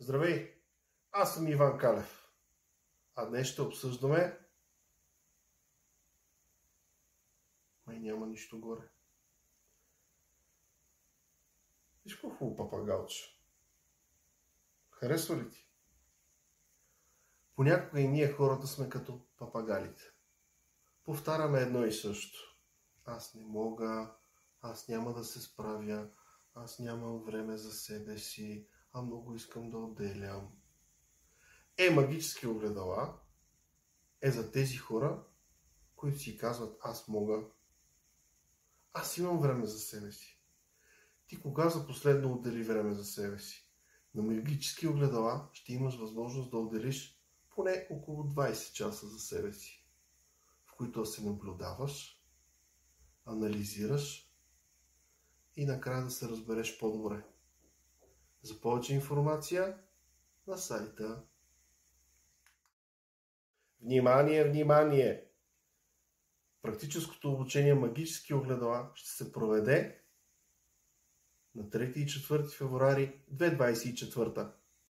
Здравей! Аз съм Иван Калев. А днес ще обсъждаме... Май няма нищо горе. Виж какво хубаво папагалче. Харесва ли ти? Понякога и ние хората сме като папагалите. Повтаряме едно и също. Аз не мога, аз няма да се справя, аз нямам време за себе си, а много искам да отделям. Магически огледала е за тези хора, които си казват аз мога, аз имам време за себе си. Ти кога за последно отдели време за себе си? На магически огледала ще имаш възможност да отделиш поне около 20 часа за себе си, в които да се наблюдаваш, анализираш и накрая да се разбереш по-добре. За повече информация на сайта. Внимание, внимание! Практическото обучение магически огледала ще се проведе на 3 и 4 февруари 2024.